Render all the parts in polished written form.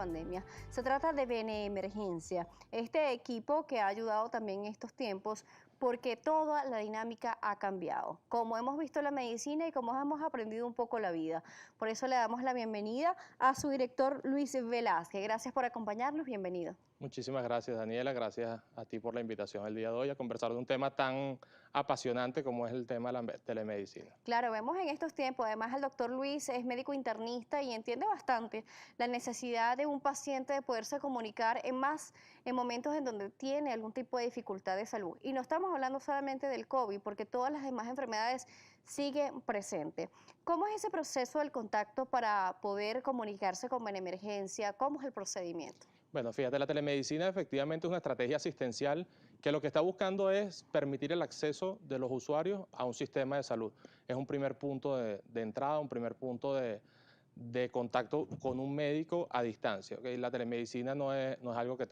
pandemia. Se trata de Benemergencia, este equipo que ha ayudado también en estos tiempos porque toda la dinámica ha cambiado, como hemos visto la medicina y como hemos aprendido un poco la vida. Por eso le damos la bienvenida a su director Luis Velázquez. Gracias por acompañarnos, bienvenido. Muchísimas gracias, Daniela. Gracias a ti por la invitación el día de hoy a conversar de un tema tan apasionante como es el tema de la telemedicina. Claro, vemos en estos tiempos, además el doctor Luis es médico internista y entiende bastante la necesidad de un paciente de poderse comunicar en momentos en donde tiene algún tipo de dificultad de salud. Y no estamos hablando solamente del COVID, porque todas las demás enfermedades siguen presentes. ¿Cómo es ese proceso del contacto para poder comunicarse con Benemergencia? ¿Cómo es el procedimiento? Bueno, fíjate, la telemedicina efectivamente es una estrategia asistencial que lo que está buscando es permitir el acceso de los usuarios a un sistema de salud. Es un primer punto de entrada, un primer punto de contacto con un médico a distancia. ¿Okay? La telemedicina no es algo que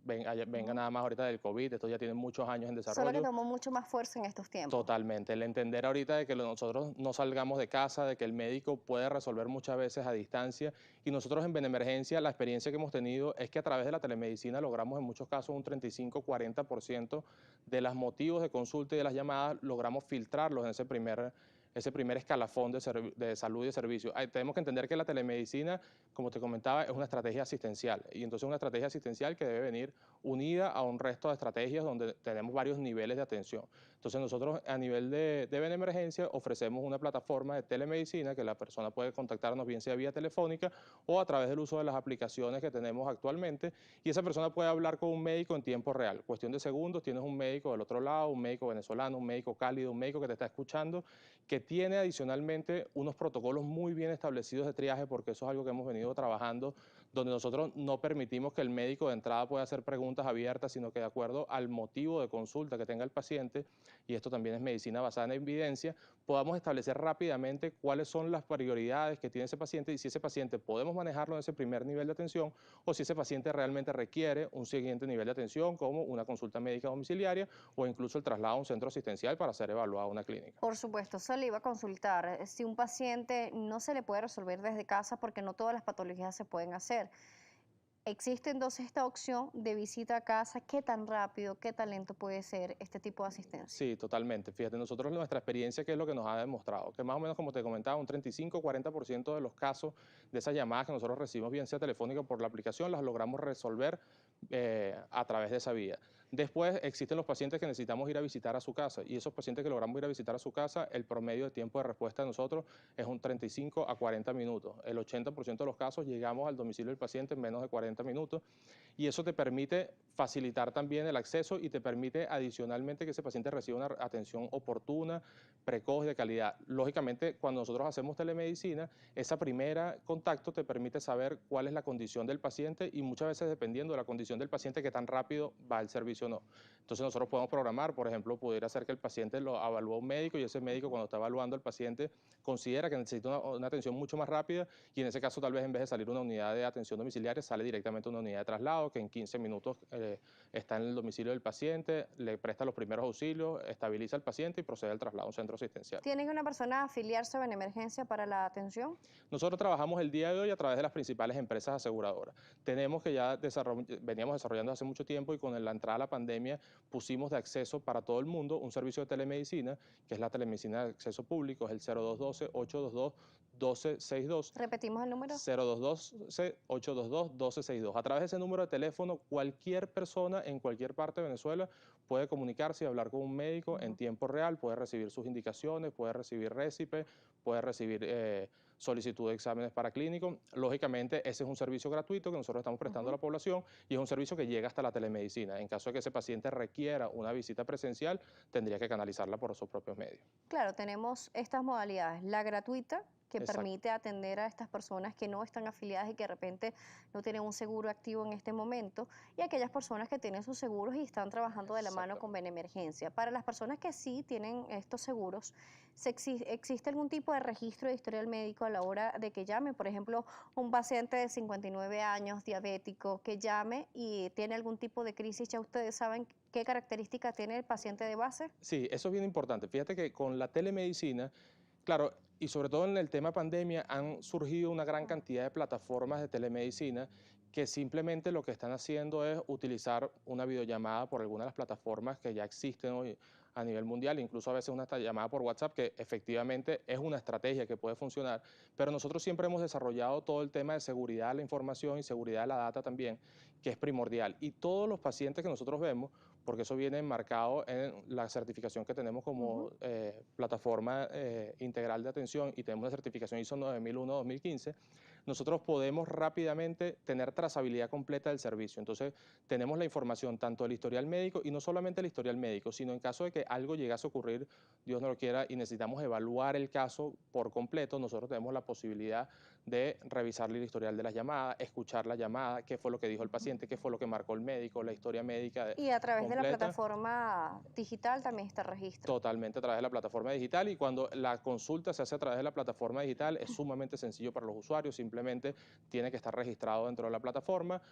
venga nada más ahorita del COVID, esto ya tiene muchos años en Solo que desarrollo. tomó mucho más fuerza en estos tiempos. Totalmente, el entender ahorita de que nosotros no salgamos de casa, de que el médico puede resolver muchas veces a distancia y nosotros en Benemergencia la experiencia que hemos tenido es que a través de la telemedicina logramos en muchos casos un 35-40% de los motivos de consulta y de las llamadas logramos filtrarlos en ese primer escalafón de salud y de servicio. Tenemos que entender que la telemedicina, como te comentaba, es una estrategia asistencial y entonces una estrategia asistencial que debe venir unida a un resto de estrategias donde tenemos varios niveles de atención. Entonces nosotros a nivel de Benemergencia ofrecemos una plataforma de telemedicina que la persona puede contactarnos bien sea vía telefónica o a través del uso de las aplicaciones que tenemos actualmente y esa persona puede hablar con un médico en tiempo real. Cuestión de segundos, tienes un médico del otro lado, un médico venezolano, un médico cálido, un médico que te está escuchando, que tiene adicionalmente unos protocolos muy bien establecidos de triaje porque eso es algo que hemos venido trabajando donde nosotros no permitimos que el médico de entrada pueda hacer preguntas abiertas, sino que de acuerdo al motivo de consulta que tenga el paciente, y esto también es medicina basada en evidencia, podamos establecer rápidamente cuáles son las prioridades que tiene ese paciente y si ese paciente podemos manejarlo en ese primer nivel de atención o si ese paciente realmente requiere un siguiente nivel de atención como una consulta médica domiciliaria o incluso el traslado a un centro asistencial para ser evaluado a una clínica. Por supuesto, se le iba a consultar. Si un paciente no se le puede resolver desde casa porque no todas las patologías se pueden hacer. Existe entonces esta opción de visita a casa. ¿Qué tan rápido, qué tan lento puede ser este tipo de asistencia? Sí, totalmente. Fíjate, nosotros nuestra experiencia, ¿qué es lo que nos ha demostrado? Que más o menos, como te comentaba, un 35-40% de los casos de esas llamadas que nosotros recibimos, bien sea telefónica o por la aplicación, las logramos resolver a través de esa vía. Después existen los pacientes que necesitamos ir a visitar a su casa y esos pacientes que logramos ir a visitar a su casa, el promedio de tiempo de respuesta de nosotros es un 35 a 40 minutos. El 80% de los casos llegamos al domicilio del paciente en menos de 40 minutos y eso te permite facilitar también el acceso y te permite adicionalmente que ese paciente reciba una atención oportuna, precoz, de calidad. Lógicamente, cuando nosotros hacemos telemedicina, esa primera contacto te permite saber cuál es la condición del paciente y muchas veces dependiendo de la condición del paciente, qué tan rápido va el servicio o no. Entonces nosotros podemos programar, por ejemplo, pudiera ser que el paciente lo evalúa un médico y ese médico cuando está evaluando al paciente considera que necesita una atención mucho más rápida y en ese caso tal vez en vez de salir una unidad de atención domiciliaria sale directamente una unidad de traslado que en 15 minutos está en el domicilio del paciente, le presta los primeros auxilios, estabiliza al paciente y procede al traslado a un centro asistencial. ¿Tiene que una persona afiliarse a Benemergencia para la atención? Nosotros trabajamos el día de hoy a través de las principales empresas aseguradoras. Tenemos que veníamos desarrollando hace mucho tiempo y con la entrada a la pandemia pusimos de acceso para todo el mundo un servicio de telemedicina, que es la telemedicina de acceso público, es el 0212-822-1262. Repetimos el número. 0212-822-1262. A través de ese número de teléfono, cualquier persona en cualquier parte de Venezuela puede comunicarse y hablar con un médico en tiempo real, puede recibir sus indicaciones, puede recibir récipe, puede recibir solicitud de exámenes paraclínicos. Lógicamente, ese es un servicio gratuito que nosotros estamos prestando a la población y es un servicio que llega hasta la telemedicina. En caso de que ese paciente requiera una visita presencial, tendría que canalizarla por sus propios medios. Claro, tenemos estas modalidades. La gratuita, que Exacto. permite atender a estas personas que no están afiliadas y que de repente no tienen un seguro activo en este momento, y aquellas personas que tienen sus seguros y están trabajando de la mano con Exactamente. Benemergencia. Para las personas que sí tienen estos seguros, ¿existe algún tipo de registro de historial médico a la hora de que llame? Por ejemplo, un paciente de 59 años, diabético, que llame y tiene algún tipo de crisis, ya ustedes saben qué características tiene el paciente de base. Sí, eso es bien importante. Fíjate que con la telemedicina, claro, Y sobre todo en el tema pandemia han surgido una gran cantidad de plataformas de telemedicina que simplemente lo que están haciendo es utilizar una videollamada por algunas de las plataformas que ya existen hoy a nivel mundial, incluso a veces una llamada por WhatsApp, que efectivamente es una estrategia que puede funcionar, pero nosotros siempre hemos desarrollado todo el tema de seguridad de la información y seguridad de la data también, que es primordial. Y todos los pacientes que nosotros vemos, porque eso viene enmarcado en la certificación que tenemos como plataforma integral de atención y tenemos una certificación ISO 9001-2015, nosotros podemos rápidamente tener trazabilidad completa del servicio. Entonces, tenemos la información tanto del historial médico y no solamente el historial médico, sino en caso de que algo llegase a ocurrir, Dios no lo quiera, y necesitamos evaluar el caso por completo, nosotros tenemos la posibilidad de revisar el historial de las llamadas, escuchar la llamada, qué fue lo que dijo el paciente, qué fue lo que marcó el médico, la historia médica Y a través de la completa. plataforma digital también está el registro. Totalmente a través de la plataforma digital, y cuando la consulta se hace a través de la plataforma digital es sumamente sencillo para los usuarios, simplemente tiene que estar registrado dentro de la plataforma.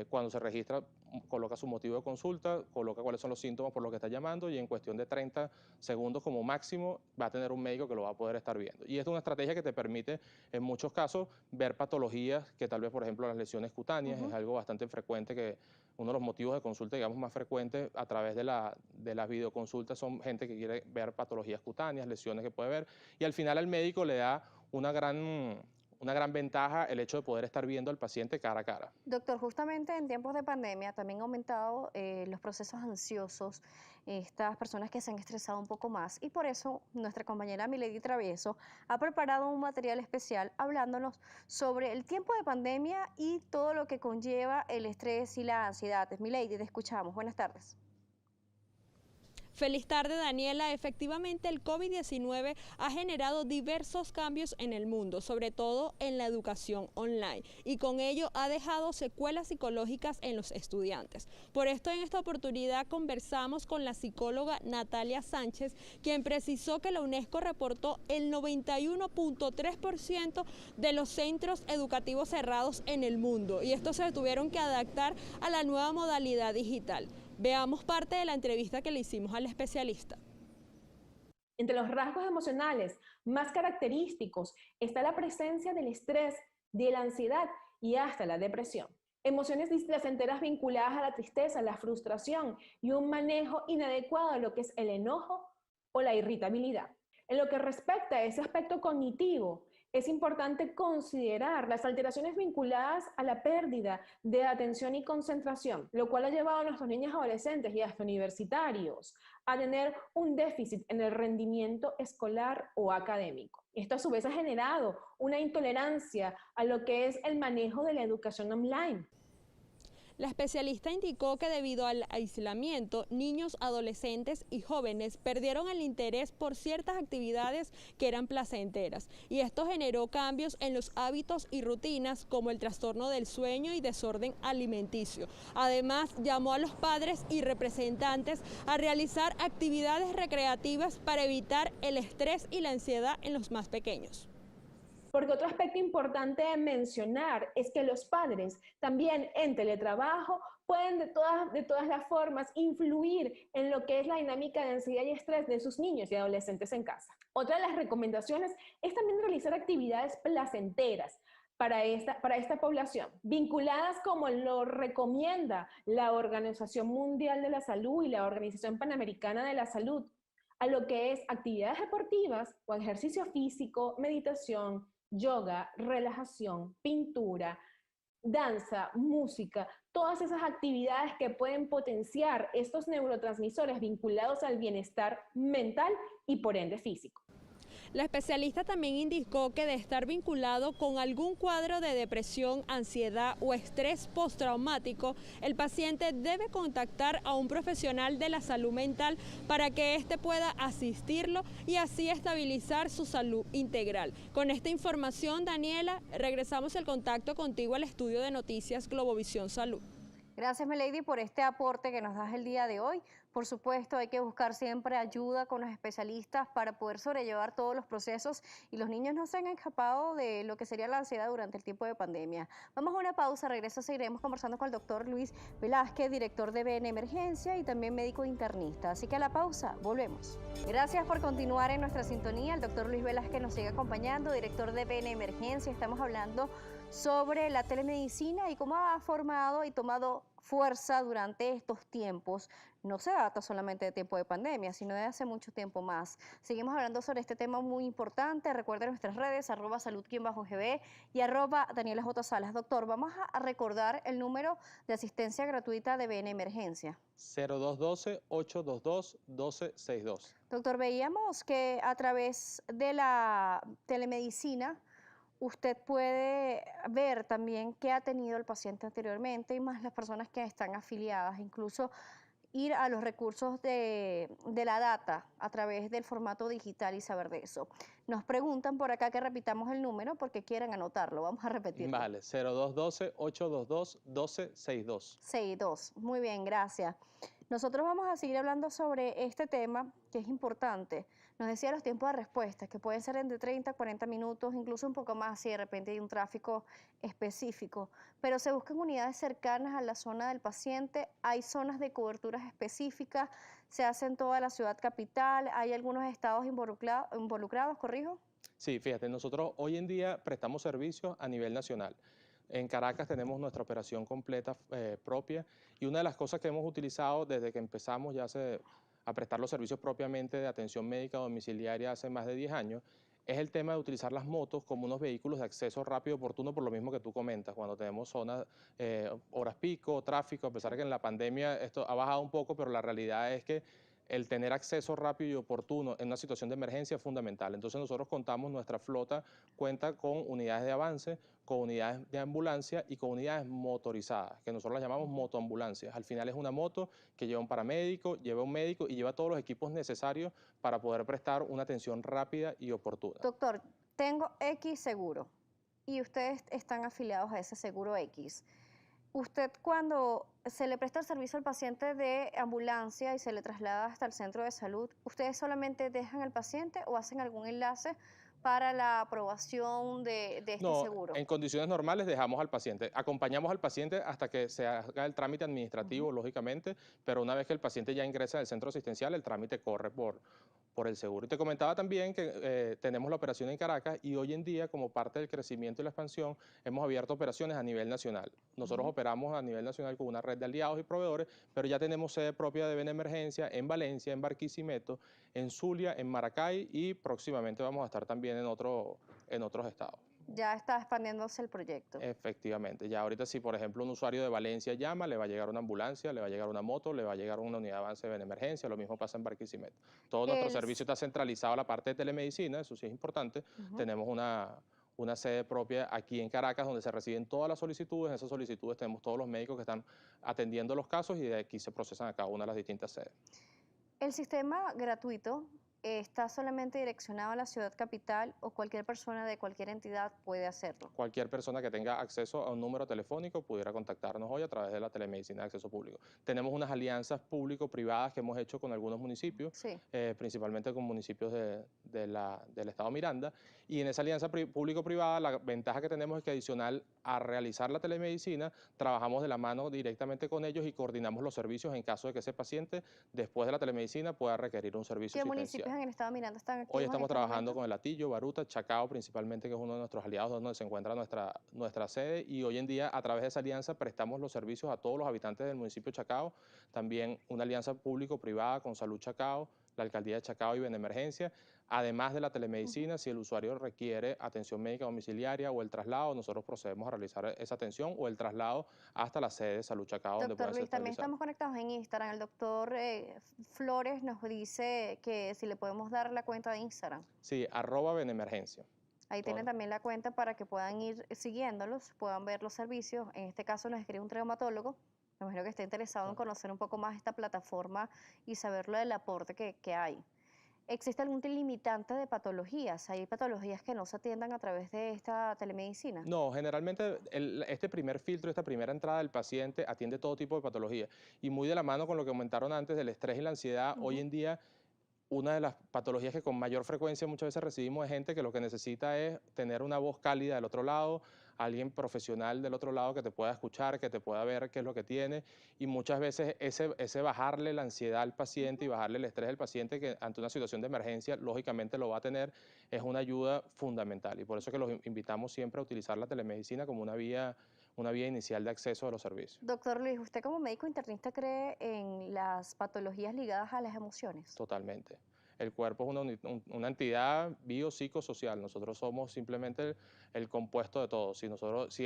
Cuando se registra, coloca su motivo de consulta, coloca cuáles son los síntomas por los que está llamando y en cuestión de 30 segundos como máximo va a tener un médico que lo va a poder estar viendo. Y esta es una estrategia que te permite en muchos casos ver patologías que tal vez, por ejemplo, las lesiones cutáneas es algo bastante frecuente, que uno de los motivos de consulta, digamos, más frecuentes a través de las videoconsultas son gente que quiere ver patologías cutáneas, lesiones que puede ver, y al final al médico le da una gran ventaja el hecho de poder estar viendo al paciente cara a cara. Doctor, justamente en tiempos de pandemia también han aumentado los procesos ansiosos, estas personas que se han estresado un poco más, y por eso nuestra compañera Milady Travieso ha preparado un material especial hablándonos sobre el tiempo de pandemia y todo lo que conlleva el estrés y la ansiedad. Milady, te escuchamos. Buenas tardes. Feliz tarde, Daniela. Efectivamente, el COVID-19 ha generado diversos cambios en el mundo, sobre todo en la educación online, y con ello ha dejado secuelas psicológicas en los estudiantes. Por esto, en esta oportunidad conversamos con la psicóloga Natalia Sánchez, quien precisó que la UNESCO reportó el 91.3% de los centros educativos cerrados en el mundo, y estos se tuvieron que adaptar a la nueva modalidad digital. Veamos parte de la entrevista que le hicimos al especialista. Entre los rasgos emocionales más característicos está la presencia del estrés, de la ansiedad y hasta la depresión. Emociones displacenteras vinculadas a la tristeza, la frustración y un manejo inadecuado de lo que es el enojo o la irritabilidad. En lo que respecta a ese aspecto cognitivo, es importante considerar las alteraciones vinculadas a la pérdida de atención y concentración, lo cual ha llevado a nuestros niños adolescentes y hasta universitarios a tener un déficit en el rendimiento escolar o académico. Esto a su vez ha generado una intolerancia a lo que es el manejo de la educación online. La especialista indicó que debido al aislamiento, niños, adolescentes y jóvenes perdieron el interés por ciertas actividades que eran placenteras, y esto generó cambios en los hábitos y rutinas como el trastorno del sueño y desorden alimenticio. Además, llamó a los padres y representantes a realizar actividades recreativas para evitar el estrés y la ansiedad en los más pequeños. Porque otro aspecto importante de mencionar es que los padres también en teletrabajo pueden de todas las formas influir en lo que es la dinámica de ansiedad y estrés de sus niños y adolescentes en casa. Otra de las recomendaciones es también realizar actividades placenteras para esta población, vinculadas como lo recomienda la Organización Mundial de la Salud y la Organización Panamericana de la Salud, a lo que es actividades deportivas o ejercicio físico, meditación, yoga, relajación, pintura, danza, música, todas esas actividades que pueden potenciar estos neurotransmisores vinculados al bienestar mental y por ende físico. La especialista también indicó que de estar vinculado con algún cuadro de depresión, ansiedad o estrés postraumático, el paciente debe contactar a un profesional de la salud mental para que éste pueda asistirlo y así estabilizar su salud integral. Con esta información, Daniela, regresamos el contacto contigo al estudio de noticias Globovisión Salud. Gracias, Milady, por este aporte que nos das el día de hoy. Por supuesto, hay que buscar siempre ayuda con los especialistas para poder sobrellevar todos los procesos y los niños no se han escapado de lo que sería la ansiedad durante el tiempo de pandemia. Vamos a una pausa, regreso, seguiremos conversando con el doctor Luis Velázquez, director de BN Emergencia y también médico internista. Así que a la pausa, volvemos. Gracias por continuar en nuestra sintonía. El doctor Luis Velázquez nos sigue acompañando, director de BN Emergencia. Estamos hablando sobre la telemedicina y cómo ha formado y tomado fuerza durante estos tiempos. No se trata solamente de tiempo de pandemia, sino de hace mucho tiempo más. Seguimos hablando sobre este tema muy importante. Recuerden nuestras redes, @salud_gb y @Daniela J. Salas. Doctor, vamos a recordar el número de asistencia gratuita de BN Emergencia. 0212-822-1262. Doctor, veíamos que a través de la telemedicina usted puede ver también qué ha tenido el paciente anteriormente y más las personas que están afiliadas, incluso ir a los recursos de la data a través del formato digital y saber de eso. Nos preguntan por acá que repitamos el número porque quieren anotarlo. Vamos a repetirlo. Vale, 0212-822-1262. 62. Muy bien, gracias. Nosotros vamos a seguir hablando sobre este tema que es importante. Nos decía los tiempos de respuesta, que pueden ser entre 30 a 40 minutos, incluso un poco más si de repente hay un tráfico específico. Pero se buscan unidades cercanas a la zona del paciente, hay zonas de coberturas específicas, se hace en toda la ciudad capital, hay algunos estados involucrados, ¿corrijo? Sí, fíjate, nosotros hoy en día prestamos servicios a nivel nacional. En Caracas tenemos nuestra operación completa propia y una de las cosas que hemos utilizado desde que empezamos a prestar los servicios propiamente de atención médica domiciliaria hace más de 10 años es el tema de utilizar las motos como unos vehículos de acceso rápido y oportuno, por lo mismo que tú comentas, cuando tenemos zonas, horas pico, tráfico, a pesar de que en la pandemia esto ha bajado un poco, pero la realidad es que el tener acceso rápido y oportuno en una situación de emergencia es fundamental. Entonces nosotros nuestra flota cuenta con unidades de avance, con unidades de ambulancia y con unidades motorizadas, que nosotros las llamamos motoambulancias. Al final es una moto que lleva un paramédico, lleva un médico y lleva todos los equipos necesarios para poder prestar una atención rápida y oportuna. Doctor, tengo X seguro y ustedes están afiliados a ese seguro X. Usted cuando se le presta el servicio al paciente de ambulancia y se le traslada hasta el centro de salud, ¿ustedes solamente dejan al paciente o hacen algún enlace para la aprobación de este No, seguro? en condiciones normales dejamos al paciente, acompañamos al paciente hasta que se haga el trámite administrativo, lógicamente, pero una vez que el paciente ya ingresa al centro asistencial, el trámite corre por el seguro. Y te comentaba también que tenemos la operación en Caracas y hoy en día, como parte del crecimiento y la expansión, hemos abierto operaciones a nivel nacional. Nosotros operamos a nivel nacional con una red de aliados y proveedores, pero ya tenemos sede propia de BN Emergencia en Valencia, en Barquisimeto, en Zulia, en Maracay y próximamente vamos a estar también en otros estados. Ya está expandiéndose el proyecto. Efectivamente, ya ahorita si por ejemplo un usuario de Valencia llama, le va a llegar una ambulancia, le va a llegar una moto, le va a llegar una unidad de avance de emergencia, lo mismo pasa en Barquisimeto. Todo nuestro servicio está centralizado a la parte de telemedicina, eso sí es importante. Tenemos una sede propia aquí en Caracas donde se reciben todas las solicitudes. En esas solicitudes tenemos todos los médicos que están atendiendo los casos y de aquí se procesan a cada una de las distintas sedes. ¿El sistema gratuito está solamente direccionado a la ciudad capital o cualquier persona de cualquier entidad puede hacerlo? Cualquier persona que tenga acceso a un número telefónico pudiera contactarnos hoy a través de la telemedicina de acceso público. Tenemos unas alianzas público-privadas que hemos hecho con algunos municipios, Sí. Principalmente con municipios del estado Miranda, y en esa alianza público-privada la ventaja que tenemos es que adicional a realizar la telemedicina, trabajamos de la mano directamente con ellos y coordinamos los servicios en caso de que ese paciente después de la telemedicina pueda requerir un servicio ¿Qué asistencial. municipios en el estado Miranda están activos Hoy en estamos este trabajando momento? con el Atillo, Baruta, Chacao principalmente, que es uno de nuestros aliados donde se encuentra nuestra sede, y hoy en día a través de esa alianza prestamos los servicios a todos los habitantes del municipio de Chacao, también una alianza público-privada con Salud Chacao, la Alcaldía de Chacao y Benemergencia, además de la telemedicina. Si el usuario requiere atención médica domiciliaria o el traslado, nosotros procedemos a realizar esa atención o el traslado hasta la sede de Salud Chacao, donde Doctor puede ser Luis, también estabilizado. estamos conectados en Instagram. El doctor Flores nos dice que si le podemos dar la cuenta de Instagram. Sí, @Benemergencia. Ahí tienen también la cuenta para que puedan ir siguiéndolos, puedan ver los servicios. En este caso nos escribe un traumatólogo. Me imagino que está interesado en conocer un poco más esta plataforma y saber lo del aporte que hay. ¿Existe algún limitante de patologías? ¿Hay patologías que no se atiendan a través de esta telemedicina? No, generalmente este primer filtro, esta primera entrada del paciente atiende todo tipo de patologías. Y muy de la mano con lo que comentaron antes del estrés y la ansiedad, hoy en día una de las patologías que con mayor frecuencia muchas veces recibimos es gente que lo que necesita es tener una voz cálida del otro lado, alguien profesional del otro lado que te pueda escuchar, que te pueda ver qué es lo que tiene, y muchas veces ese bajarle la ansiedad al paciente y bajarle el estrés al paciente que ante una situación de emergencia lógicamente lo va a tener, es una ayuda fundamental, y por eso que los invitamos siempre a utilizar la telemedicina como una vía inicial de acceso a los servicios. Doctor Luis, ¿usted como médico internista cree en las patologías ligadas a las emociones? Totalmente. El cuerpo es una entidad biopsicosocial. Nosotros somos simplemente el compuesto de todo. Si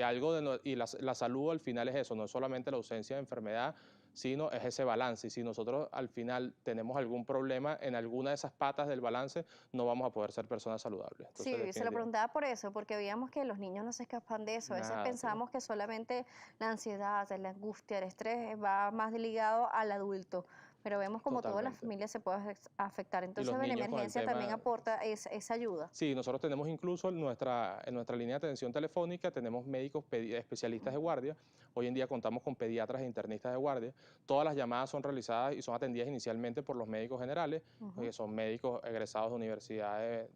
algo y la salud al final es eso, no es solamente la ausencia de enfermedad, sino es ese balance. Y si nosotros al final tenemos algún problema en alguna de esas patas del balance, no vamos a poder ser personas saludables. Entonces, Sí, se lo definitivamente, preguntaba por eso, porque veíamos que los niños no se escapan de eso. A veces nada, pensamos que solamente la ansiedad, la angustia, el estrés va más ligado al adulto, pero vemos como toda la totalmente. familia se puede afectar. Y Entonces, los la niños con el emergencia también tema. aporta esa ayuda. Sí, nosotros tenemos incluso en nuestra línea de atención telefónica, tenemos médicos especialistas de guardia. Hoy en día contamos con pediatras e internistas de guardia. Todas las llamadas son realizadas y son atendidas inicialmente por los médicos generales, que son médicos egresados de universidades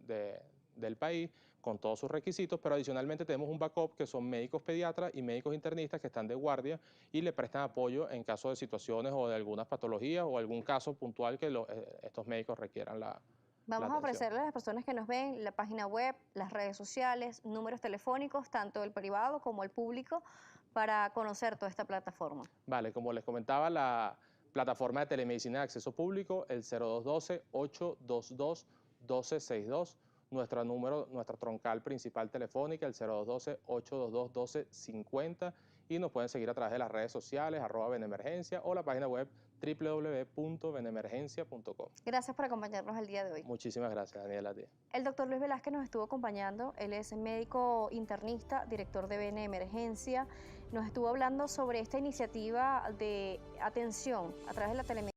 del país, con todos sus requisitos, pero adicionalmente tenemos un backup que son médicos pediatras y médicos internistas que están de guardia y le prestan apoyo en caso de situaciones o de algunas patologías o algún caso puntual que estos médicos requieran la Vamos a atención. ofrecerle a las personas que nos ven la página web, las redes sociales, números telefónicos, tanto el privado como el público, para conocer toda esta plataforma. Vale, como les comentaba, la plataforma de telemedicina de acceso público, el 0212-822-1262, nuestra troncal principal telefónica, el 0212-822-1250, y nos pueden seguir a través de las redes sociales, @benemergencia, o la página web www.benemergencia.com. Gracias por acompañarnos el día de hoy. Muchísimas gracias, Daniela, a ti. El doctor Luis Velázquez nos estuvo acompañando, él es médico internista, director de BN Emergencia, nos estuvo hablando sobre esta iniciativa de atención a través de la telemedicina.